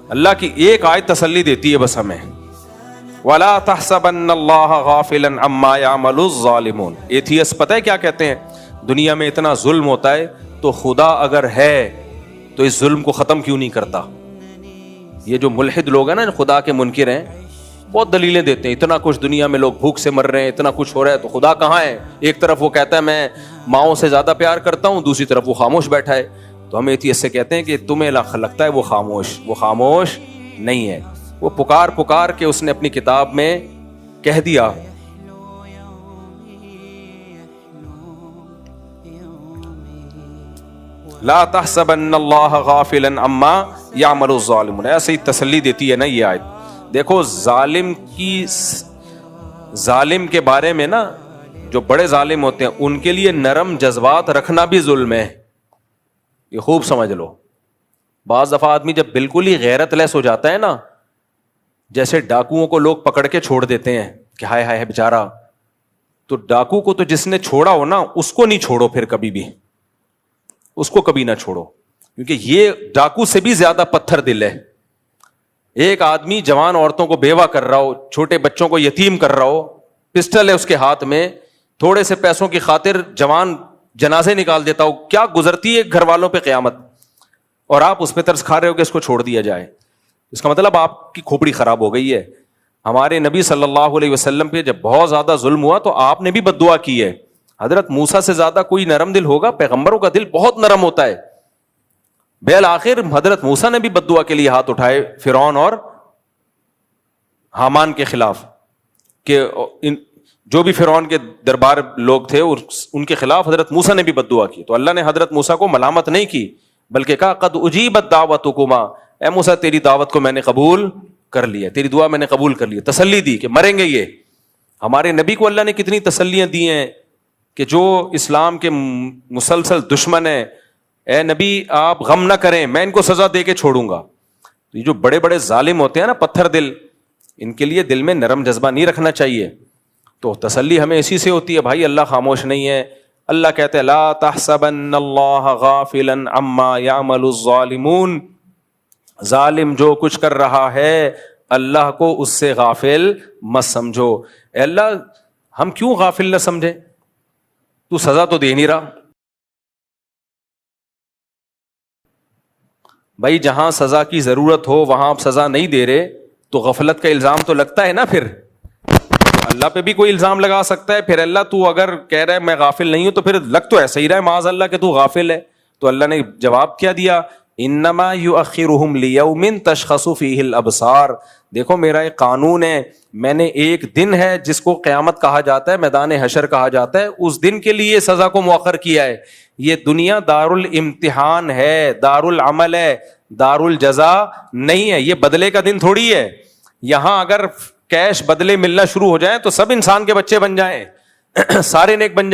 اللہ کی ایک آیت تسلی دیتی ہے بس ہمیں، وَلَا تَحْسَبَنَّ اللَّهَ غَافِلًا عَمَّا يَعْمَلُ الظَّالِمُونَ۔ ایتھیسٹ پتہ ہے کیا کہتے ہیں؟ دنیا میں اتنا ظلم ہوتا ہے تو خدا اگر ہے تو اس ظلم کو ختم کیوں نہیں کرتا؟ یہ جو ملحد لوگ ہیں نا، خدا کے منکر ہیں، بہت دلیلیں دیتے ہیں، اتنا کچھ دنیا میں لوگ بھوک سے مر رہے ہیں، اتنا کچھ ہو رہا ہے تو خدا کہاں ہے؟ ایک طرف وہ کہتا ہے میں ماؤں سے زیادہ پیار کرتا ہوں، دوسری طرف وہ خاموش بیٹھا ہے۔ تو ہم ایتھیسٹ سے کہتے ہیں کہ تمہیں لگتا ہے وہ خاموش نہیں ہے، وہ پکار کے اس نے اپنی کتاب میں کہہ دیا۔ لا تحسبن اللہ غافلا عما یعمل الظالمون، ایسے ہی تسلی دیتی ہے نا یہ آیت۔ دیکھو ظالم کے بارے میں نا، جو بڑے ظالم ہوتے ہیں ان کے لیے نرم جذبات رکھنا بھی ظلم ہے، یہ خوب سمجھ لو۔ بعض دفعہ آدمی جب بالکل ہی غیرت لیس ہو جاتا ہے نا، جیسے ڈاکوؤں کو لوگ پکڑ کے چھوڑ دیتے ہیں کہ ہائے ہائے بیچارہ، تو ڈاکو کو تو جس نے چھوڑا ہو نا اس کو نہیں چھوڑو، پھر کبھی بھی اس کو کبھی نہ چھوڑو، کیونکہ یہ ڈاکو سے بھی زیادہ پتھر دل ہے۔ ایک آدمی جوان عورتوں کو بیوہ کر رہا ہو، چھوٹے بچوں کو یتیم کر رہا ہو، پسٹل ہے اس کے ہاتھ میں، تھوڑے سے پیسوں کی خاطر جوان جنازے نکال دیتا ہو، کیا گزرتی ہے گھر والوں پہ قیامت، اور آپ اس پہ ترس کھا رہے ہو کہ اس کو چھوڑ دیا جائے۔ اس کا مطلب آپ کی کھوپڑی خراب ہو گئی ہے۔ ہمارے نبی صلی اللہ علیہ وسلم پہ جب بہت زیادہ ظلم ہوا تو آپ نے بھی بد دعا کی ہے۔ حضرت موسیٰ سے زیادہ کوئی نرم دل ہوگا؟ پیغمبروں کا دل بہت نرم ہوتا ہے۔ بالآخر حضرت موسیٰ نے بھی بد دعا کے لیے ہاتھ اٹھائے فرعون اور حامان کے خلاف، کہ جو بھی فرعون کے دربار لوگ تھے ان کے خلاف حضرت موسیٰ نے بھی بد دعا کی۔ تو اللہ نے حضرت موسیٰ کو ملامت نہیں کی، بلکہ کہا قد اجیبت دعوتکما، اے موسیٰ تیری دعوت کو میں نے قبول کر لیا، تیری دعا میں نے قبول کر لی، تسلی دی کہ مریں گے یہ۔ ہمارے نبی کو اللہ نے کتنی تسلیاں دی ہیں کہ جو اسلام کے مسلسل دشمن ہیں، اے نبی آپ غم نہ کریں، میں ان کو سزا دے کے چھوڑوں گا۔ یہ جو بڑے بڑے ظالم ہوتے ہیں نا پتھر دل، ان کے لیے دل میں نرم جذبہ نہیں رکھنا چاہیے۔ تو تسلی ہمیں اسی سے ہوتی ہے بھائی، اللہ خاموش نہیں ہے۔ اللہ کہتے ہیں لا تحسبن اللہ غافلا عما یعمل الظالمون، ظالم جو کچھ کر رہا ہے اللہ کو اس سے غافل مت سمجھو۔ اے اللہ ہم کیوں غافل نہ سمجھے؟ تو سزا تو دے نہیں رہا۔ بھائی جہاں سزا کی ضرورت ہو وہاں آپ سزا نہیں دے رہے تو غفلت کا الزام تو لگتا ہے نا، پھر اللہ پہ بھی کوئی الزام لگا سکتا ہے۔ پھر اللہ تو اگر کہہ رہا ہے میں غافل نہیں ہوں تو پھر لگ تو ایسا ہی رہا ہے معاذ اللہ کہ تو غافل ہے۔ تو اللہ نے جواب کیا دیا، انما یؤخرہم لیوم تشخص فیہ الابصار، دیکھو میرا ایک قانون ہے، میں نے ایک دن ہے جس کو قیامت کہا جاتا ہے، میدان حشر کہا جاتا ہے، اس دن کے لیے سزا کو مؤخر کیا ہے۔ یہ دنیا دار الامتحان ہے، دار العمل ہے، دار الجزا نہیں ہے، یہ بدلے کا دن تھوڑی ہے۔ یہاں اگر کیش بدلے ملنا شروع ہو جائیں تو سب انسان کے بچے بن جائیں، سارے نیک بن جائیں۔